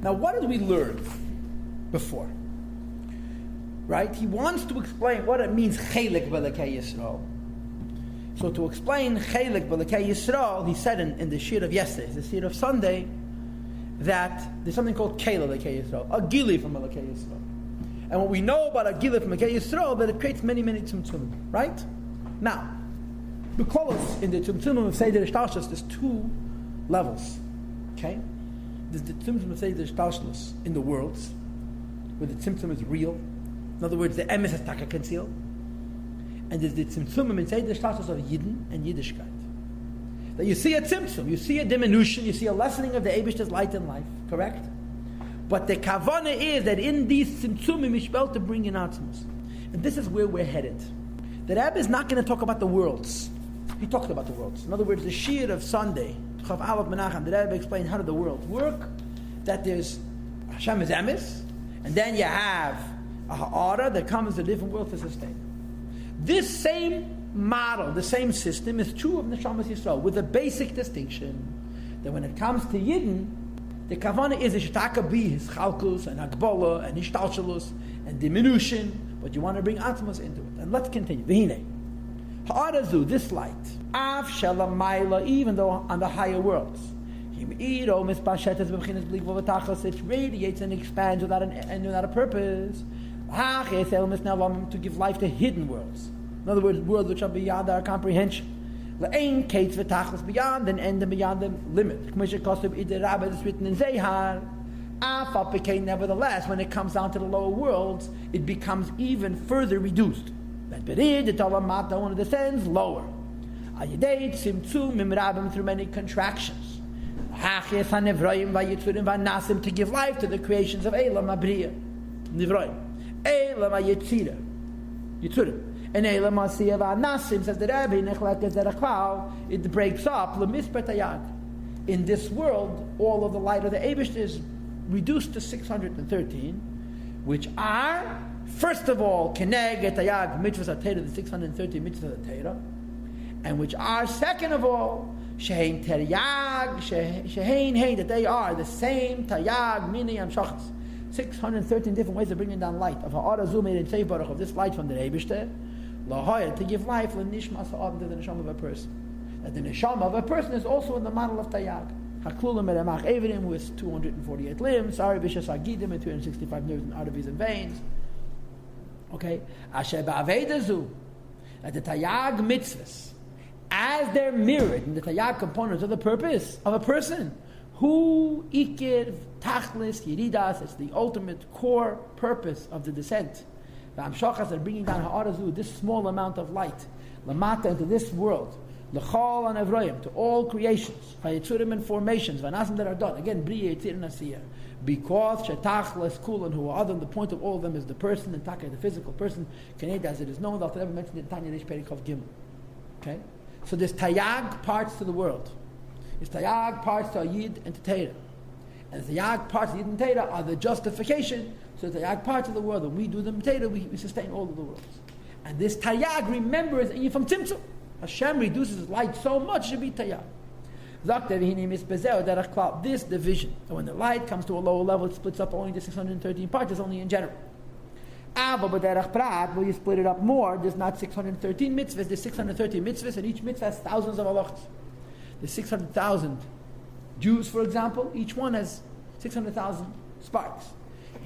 Now, what did we learn before? Right? He wants to explain what it means, Chelik B'Elokei Yisrael. So to explain Chelik B'Elokei Yisrael, he said in the shir of yesterday, the shir of Sunday, that there's something called Keil Elokei Yisrael, a Gili from Elokei Yisrael. And what we know about a Gili from Elokei Yisrael, that it creates many, many tzimtzumim. Right? Now, because in the tzimtzumim of Seder Ishtalshus, there's two levels. Okay? There's the tzimtzum of Seder Ishtalshus in the worlds, where the tzimtzum is real. In other words, the emes has taka concealed. And there's the tzimtzumim in Seder Ishtalshus of Yidden and Yiddishkeit. That you see a tzimtzum, you see a diminution, you see a lessening of the Eibishter's light in life, correct? But the kavana is that in these tzimtzumim is to bring in atzmos. And this is where we're headed. The Rebbe is not going to talk about the worlds. He talked about the worlds. In other words, the shir of Sunday, Chav Aleph Menachem, the Rebbe explained how do the worlds work. That there's Hashem is emes, and then you have a ha'ara that comes to a different world to sustain. This same model, the same system is true of Neshamas Yisrael, with a basic distinction that when it comes to Yidden, the kavanah is ishtaka be his chalkus and agbola and ishtalshalus and diminution, but you want to bring atmos into it. And let's continue. V'hine ha'arazu, this light, av shelamayla, even though on the higher worlds, it radiates and expands without a purpose, to give life to hidden worlds. In other words, worlds which are beyond our comprehension. Beyond and end and beyond the limit. It's written in Zehar. Nevertheless, when it comes down to the lower worlds, it becomes even further reduced. One of the sense lower. Through many contractions. To give life to the creations of Elam Abriya. Nivroim. Elam Yitzira. Yitzurim. And Elam Asiyah Nasim, says the Rebbe, it breaks up. In this world, all of the light of the Eibush is reduced to 613, which are, first of all, Keneg Etayag, mitzvahs HaTeirah, the 613 mitzvahs of the Teirah, and which are, second of all, Shehein Teriyag, Shehein Hein, that they are the same Tayag, Mini, and Shachas. 613 different ways of bringing down light of Ha'ara Zumid and Seif Baruch, of this light from the Eibushter, Lahoya, to give life to the neshama of a person. That the neshama of a person is also in the model of Tayag. Haklulim Meremach Evidim with 248 limbs, Sari Vishas Agidim and 265 nerves and arteries and veins. Okay? Asher Ba'avedazu, that the Tayag mitzvahs, as they're mirrored in the Tayag components of the purpose of a person, who ikir tachlis yiridas, it's the ultimate core purpose of the descent. The Amshachas are bringing down Ha'arazu, this small amount of light, Lamata, into this world, L'chol and Evroim, to all creations, Vayitzurim and formations, Vanasim that are done. Again, Briya, Yitzir, and Asiyah. Because Shetachles, Kulan, who are other, the point of all of them is the person, and Taka, the physical person, Keneda, as it is known, I'll never mention it in Tanya, Rish Perikov Gimel. Okay? So there's Tayag parts to the world. There's Tayag parts to Yid and to Teirah. And the Tayag parts of Yid and Teirah are the justification. So the Tayag parts of the world, when we do the Teirah, we sustain all of the worlds. And this Tayag remembers, and from Tzimtzum, Hashem reduces his light so much, it should be Tayag. This division, so when the light comes to a lower level, it splits up only into 613 parts, it's only in general. Where you split it up more, there's not 613 mitzvahs, there's 613 mitzvahs, and each mitzvah has thousands of halachas. There's 600,000 Jews, for example, each one has 600,000 sparks.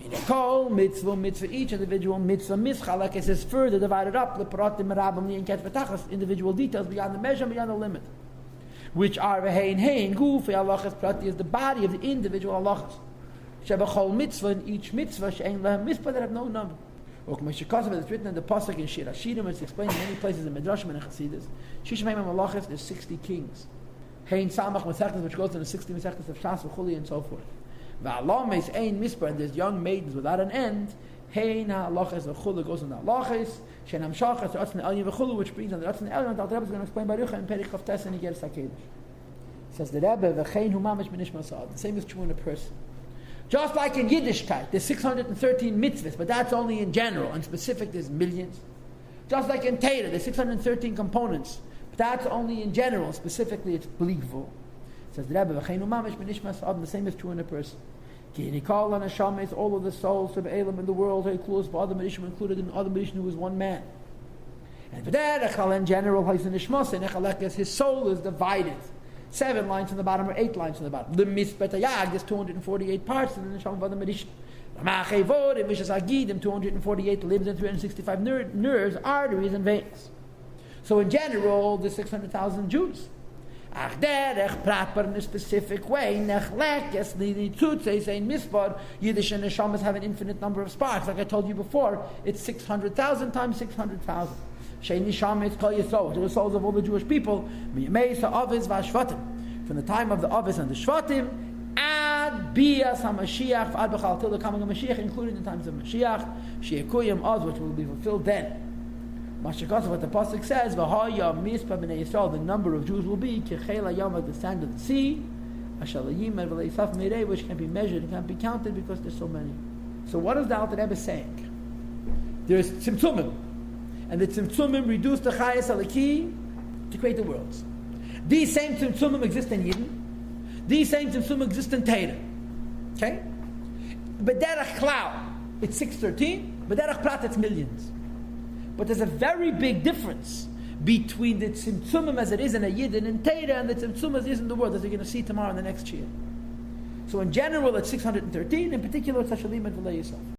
In a kol, mitzvah, each individual mitzvah, mischalak, it says further divided up, individual details beyond the measure, beyond the limit. Which are v'hein, guf, halachas prati, is the body of the individual halachas. Shebachol mitzvah, in each mitzvah, she'ein lehem mitzvah, that have no number. Or it's written in the pasuk in Shir Hashirim, it's explained in many places in Midrashim and Chassidus. Shishim Haimim halachas, there's 60 kings. Hein Samach Masechtas, which goes to the 60 Masechtas of Shas, V'chuli, and so forth. V'alam is ein mispar, and there's young maidens without an end. Hein ha'alachas v'chulu goes on the halachas. Shein hamshachas v'atzin elyon v'chulu, which brings on the atzin elyon. The Rebbe is going to explain Baruch and Perich of Tes and Igeres HaKedesh. Says the Rebbe, v'chein hu mamish b'nishma sa'ad. The same is true in a person. Just like in Yiddishkeit, there's 613 mitzvahs, but that's only in general. In specific, there's millions. Just like in Torah, there's 613 components. That's only in general. Specifically, it's believable. Says the Rebbe, the same is true in a person. All of the souls of Elam in the world are included in Adam Rishon, who is one man. And for that, in general, his soul is divided. 7 lines on the bottom or 8 lines on the bottom. The Mispetayag, there's 248 parts in the Neshama of Adam Rishon. Ramachevod, in Vishas Agidim, 248 limbs and 365 nerves, arteries, and veins. So in general, there's 600,000 Jews. Ach derech proper in a specific way, nechlekes nitutze sein mispar, Yiddish and Neshamas have an infinite number of sparks. Like I told you before, it's 600,000 times 600,000. Shei Neshamas kol Yisrael, to the souls of all the Jewish people, miyameis ha'avis v'ashvatim, from the time of the Avis and the Shvatim, ad bias HaMashiach, ad b'chal, till the coming of Mashiach, including the times of Mashiach, she'ekuyim oz, which will be fulfilled then. Mashakos, what the pasuk says, "V'haya mispa b'nei Yisrael," the number of Jews will be kechela yom, like the sand of the sea, ashalayim and v'leisaf meirei, which can be measured and can't be counted because there's so many. So what is the Alter Rebbe saying? There's tzimtzumim, and the tzimtzumim reduce the chayas alaki to create the worlds. These same tzimtzumim exist in Yidden. These same tzimtzumim exist in Torah. Okay, but derech klal, it's 613. But derech prat, it's millions. But there's a very big difference between the tzimtzumim as it is in a Yid and in Torah and the tzimtzum as it is in the world, as you're going to see tomorrow in the next year. So in general, it's 613. In particular, it's Hashalim and V'lei Yisrael.